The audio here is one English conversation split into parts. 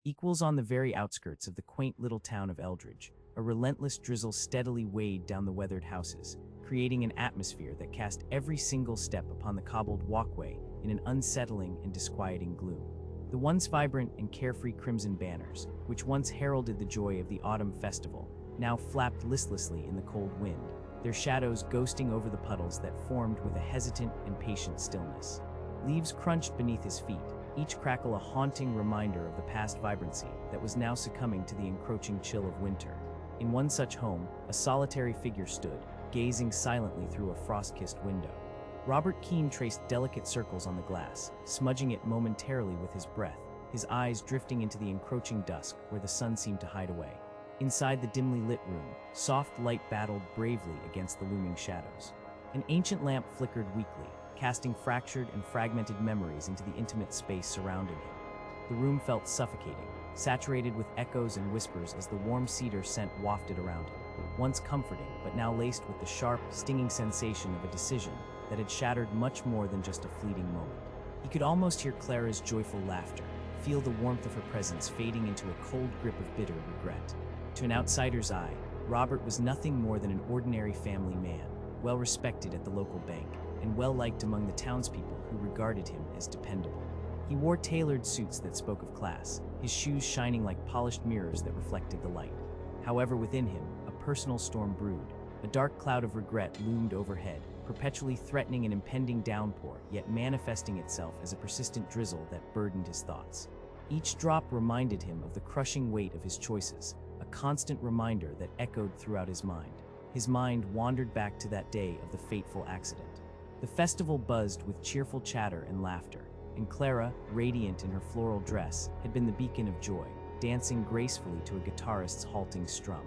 equals on the very outskirts of the quaint little town of Eldridge. A relentless drizzle steadily weighed down the weathered houses, creating an atmosphere that cast every single step upon the cobbled walkway in an unsettling and disquieting gloom. The once vibrant and carefree crimson banners, which once heralded the joy of the autumn festival, now flapped listlessly in the cold wind, their shadows ghosting over the puddles that formed with a hesitant and patient stillness. Leaves crunched beneath his feet, each crackle a haunting reminder of the past vibrancy that was now succumbing to the encroaching chill of winter. In one such home, a solitary figure stood, gazing silently through a frost-kissed window. Robert Keene traced delicate circles on the glass, smudging it momentarily with his breath, his eyes drifting into the encroaching dusk where the sun seemed to hide away. Inside the dimly lit room, soft light battled bravely against the looming shadows. An ancient lamp flickered weakly, casting fractured and fragmented memories into the intimate space surrounding him. The room felt suffocating, saturated with echoes and whispers as the warm cedar scent wafted around him, once comforting but now laced with the sharp, stinging sensation of a decision that had shattered much more than just a fleeting moment. He could almost hear Clara's joyful laughter, feel the warmth of her presence fading into a cold grip of bitter regret. To an outsider's eye, Robert was nothing more than an ordinary family man, well respected at the local bank, and well liked among the townspeople who regarded him as dependable. He wore tailored suits that spoke of class, his shoes shining like polished mirrors that reflected the light. However, within him, a personal storm brewed. A dark cloud of regret loomed overhead, perpetually threatening an impending downpour, yet manifesting itself as a persistent drizzle that burdened his thoughts. Each drop reminded him of the crushing weight of his choices, a constant reminder that echoed throughout his mind. His mind wandered back to that day of the fateful accident. The festival buzzed with cheerful chatter and laughter, and Clara, radiant in her floral dress, had been the beacon of joy, dancing gracefully to a guitarist's halting strum.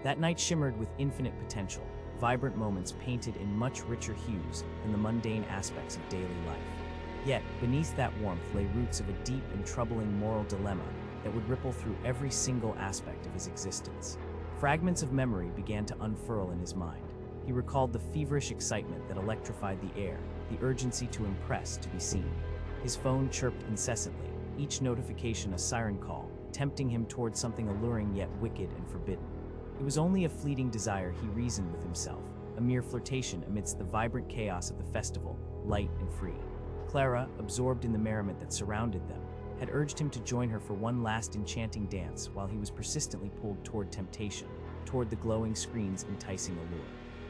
That night shimmered with infinite potential, vibrant moments painted in much richer hues than the mundane aspects of daily life. Yet, beneath that warmth lay roots of a deep and troubling moral dilemma that would ripple through every single aspect of his existence. Fragments of memory began to unfurl in his mind. He recalled the feverish excitement that electrified the air, the urgency to impress, to be seen. His phone chirped incessantly, each notification a siren call, tempting him toward something alluring yet wicked and forbidden. It was only a fleeting desire, he reasoned with himself, a mere flirtation amidst the vibrant chaos of the festival, light and free. Clara, absorbed in the merriment that surrounded them, had urged him to join her for one last enchanting dance while he was persistently pulled toward temptation, toward the glowing screen's enticing allure.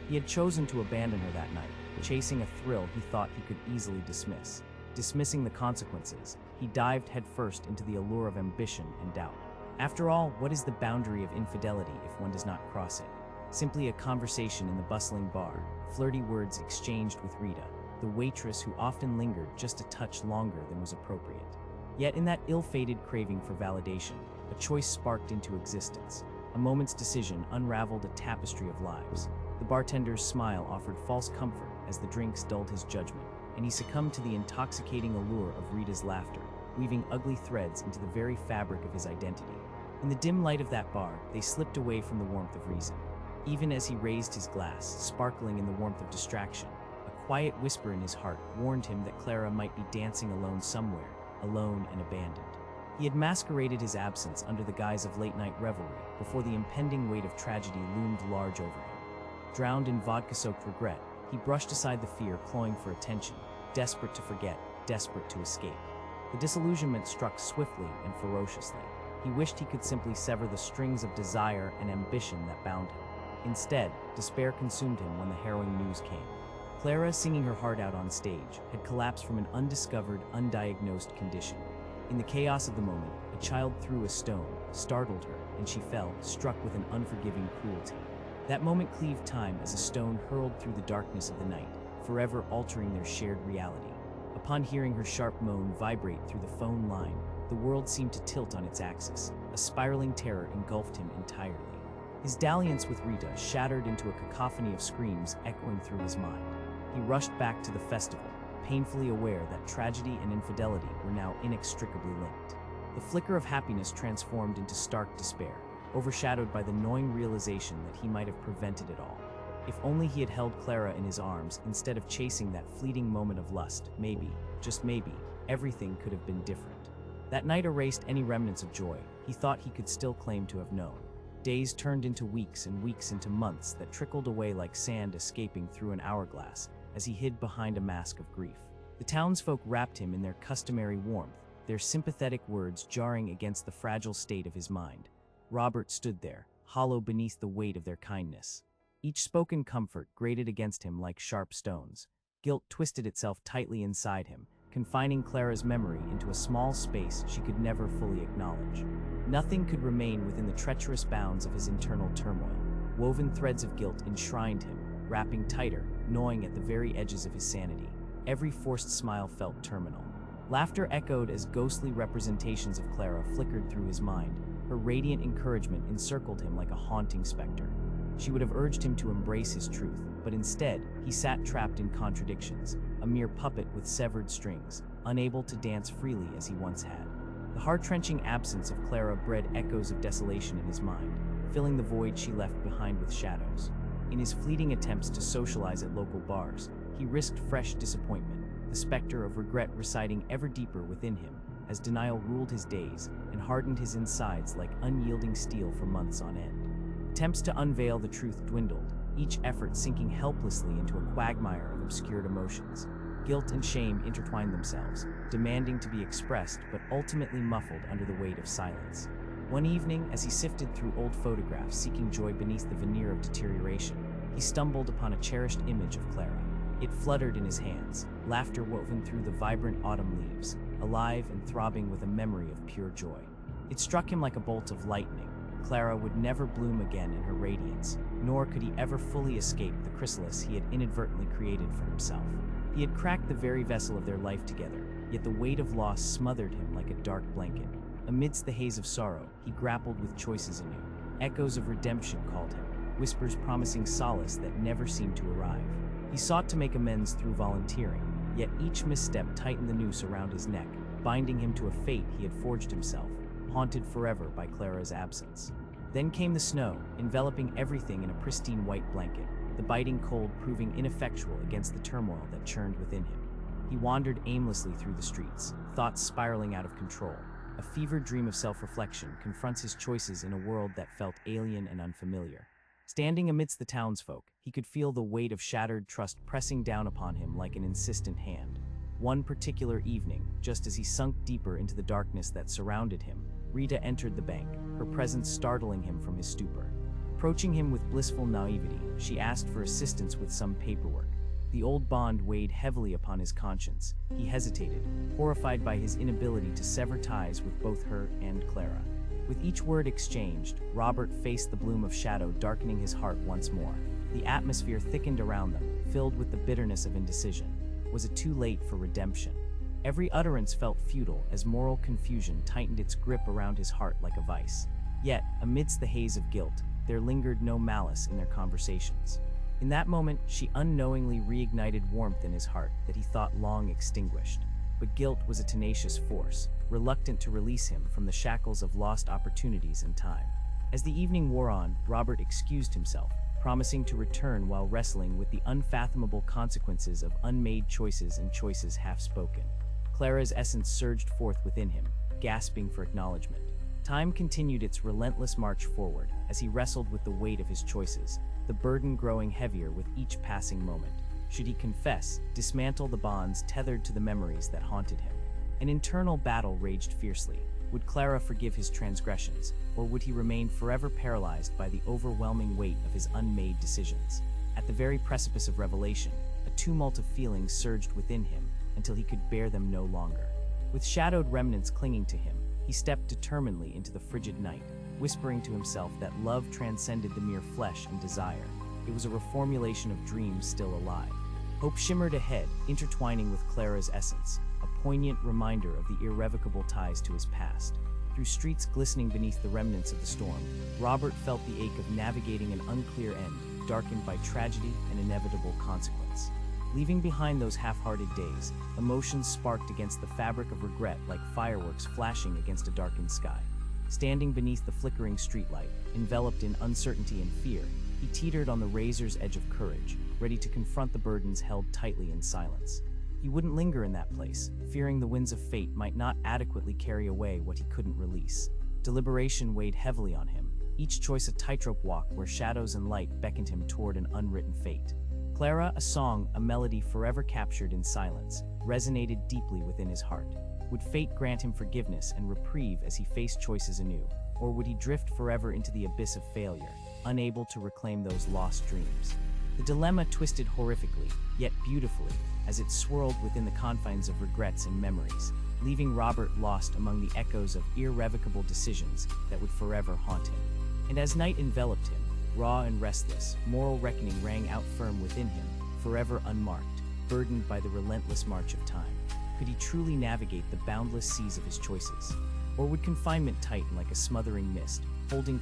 He had chosen to abandon her that night, chasing a thrill he thought he could easily dismiss. Dismissing the consequences, he dived headfirst into the allure of ambition and doubt. After all, what is the boundary of infidelity if one does not cross it? Simply a conversation in the bustling bar, flirty words exchanged with Rita, the waitress who often lingered just a touch longer than was appropriate. Yet in that ill-fated craving for validation, a choice sparked into existence. A moment's decision unraveled a tapestry of lives. The bartender's smile offered false comfort as the drinks dulled his judgment, and he succumbed to the intoxicating allure of Rita's laughter, weaving ugly threads into the very fabric of his identity. In the dim light of that bar, they slipped away from the warmth of reason. Even as he raised his glass, sparkling in the warmth of distraction, a quiet whisper in his heart warned him that Clara might be dancing alone somewhere, alone and abandoned. He had masqueraded his absence under the guise of late-night revelry before the impending weight of tragedy loomed large over him. Drowned in vodka-soaked regret, he brushed aside the fear clawing for attention, desperate to forget, desperate to escape. The disillusionment struck swiftly and ferociously. He wished he could simply sever the strings of desire and ambition that bound him. Instead, despair consumed him when the harrowing news came. Clara, singing her heart out on stage, had collapsed from an undiscovered, undiagnosed condition. In the chaos of the moment, a child threw a stone, startled her, and she fell, struck with an unforgiving cruelty. That moment cleaved time as a stone hurled through the darkness of the night, forever altering their shared reality. Upon hearing her sharp moan vibrate through the phone line, the world seemed to tilt on its axis. A spiraling terror engulfed him entirely. His dalliance with Rita shattered into a cacophony of screams echoing through his mind. He rushed back to the festival, painfully aware that tragedy and infidelity were now inextricably linked. The flicker of happiness transformed into stark despair, overshadowed by the gnawing realization that he might have prevented it all. If only he had held Clara in his arms instead of chasing that fleeting moment of lust, maybe, just maybe, everything could have been different. That night erased any remnants of joy he thought he could still claim to have known. Days turned into weeks and weeks into months that trickled away like sand escaping through an hourglass as he hid behind a mask of grief. The townsfolk wrapped him in their customary warmth, their sympathetic words jarring against the fragile state of his mind. Robert stood there, hollow beneath the weight of their kindness. Each spoken comfort grated against him like sharp stones. Guilt twisted itself tightly inside him, confining Clara's memory into a small space she could never fully acknowledge. Nothing could remain within the treacherous bounds of his internal turmoil. Woven threads of guilt enshrined him, wrapping tighter, gnawing at the very edges of his sanity. Every forced smile felt terminal. Laughter echoed as ghostly representations of Clara flickered through his mind. Her radiant encouragement encircled him like a haunting specter. She would have urged him to embrace his truth, but instead, he sat trapped in contradictions, a mere puppet with severed strings, unable to dance freely as he once had. The heart-wrenching absence of Clara bred echoes of desolation in his mind, filling the void she left behind with shadows. In his fleeting attempts to socialize at local bars, he risked fresh disappointment, the specter of regret residing ever deeper within him as denial ruled his days and hardened his insides like unyielding steel for months on end. Attempts to unveil the truth dwindled, each effort sinking helplessly into a quagmire of obscured emotions. Guilt and shame intertwined themselves, demanding to be expressed but ultimately muffled under the weight of silence. One evening, as he sifted through old photographs seeking joy beneath the veneer of deterioration, he stumbled upon a cherished image of Clara. It fluttered in his hands, laughter woven through the vibrant autumn leaves, alive and throbbing with a memory of pure joy. It struck him like a bolt of lightning. Clara would never bloom again in her radiance, nor could he ever fully escape the chrysalis he had inadvertently created for himself. He had cracked the very vessel of their life together, yet the weight of loss smothered him like a dark blanket. Amidst the haze of sorrow, he grappled with choices anew. Echoes of redemption called him, whispers promising solace that never seemed to arrive. He sought to make amends through volunteering, yet each misstep tightened the noose around his neck, binding him to a fate he had forged himself, haunted forever by Clara's absence. Then came the snow, enveloping everything in a pristine white blanket, the biting cold proving ineffectual against the turmoil that churned within him. He wandered aimlessly through the streets, thoughts spiraling out of control. A fevered dream of self-reflection confronts his choices in a world that felt alien and unfamiliar. Standing amidst the townsfolk, he could feel the weight of shattered trust pressing down upon him like an insistent hand. One particular evening, just as he sunk deeper into the darkness that surrounded him, Rita entered the bank, her presence startling him from his stupor. Approaching him with blissful naivety, she asked for assistance with some paperwork. The old bond weighed heavily upon his conscience. He hesitated, horrified by his inability to sever ties with both her and Clara. With each word exchanged, Robert faced the bloom of shadow darkening his heart once more. The atmosphere thickened around them, filled with the bitterness of indecision. Was it too late for redemption? Every utterance felt futile as moral confusion tightened its grip around his heart like a vice. Yet, amidst the haze of guilt, there lingered no malice in their conversations. In that moment, she unknowingly reignited warmth in his heart that he thought long extinguished. But guilt was a tenacious force, reluctant to release him from the shackles of lost opportunities and time. As the evening wore on, Robert excused himself, promising to return while wrestling with the unfathomable consequences of unmade choices and choices half-spoken. Clara's essence surged forth within him, gasping for acknowledgement. Time continued its relentless march forward as he wrestled with the weight of his choices, the burden growing heavier with each passing moment. Should he confess, dismantle the bonds tethered to the memories that haunted him? An internal battle raged fiercely. Would Clara forgive his transgressions, or would he remain forever paralyzed by the overwhelming weight of his unmade decisions? At the very precipice of revelation, a tumult of feelings surged within him until he could bear them no longer. With shadowed remnants clinging to him, he stepped determinedly into the frigid night, whispering to himself that love transcended the mere flesh and desire. It was a reformulation of dreams still alive. Hope shimmered ahead, intertwining with Clara's essence, a poignant reminder of the irrevocable ties to his past. Through streets glistening beneath the remnants of the storm, Robert felt the ache of navigating an unclear end, darkened by tragedy and inevitable consequence. Leaving behind those half-hearted days, emotions sparked against the fabric of regret like fireworks flashing against a darkened sky. Standing beneath the flickering streetlight, enveloped in uncertainty and fear, he teetered on the razor's edge of courage, ready to confront the burdens held tightly in silence. He wouldn't linger in that place, fearing the winds of fate might not adequately carry away what he couldn't release. Deliberation weighed heavily on him, each choice a tightrope walk where shadows and light beckoned him toward an unwritten fate. Clara, a song, a melody forever captured in silence, resonated deeply within his heart. Would fate grant him forgiveness and reprieve as he faced choices anew, or would he drift forever into the abyss of failure, unable to reclaim those lost dreams? The dilemma twisted horrifically, yet beautifully, as it swirled within the confines of regrets and memories, leaving Robert lost among the echoes of irrevocable decisions that would forever haunt him. And as night enveloped him, raw and restless, moral reckoning rang out firm within him, forever unmarked, burdened by the relentless march of time. Could he truly navigate the boundless seas of his choices? Or would confinement tighten like a smothering mist, holding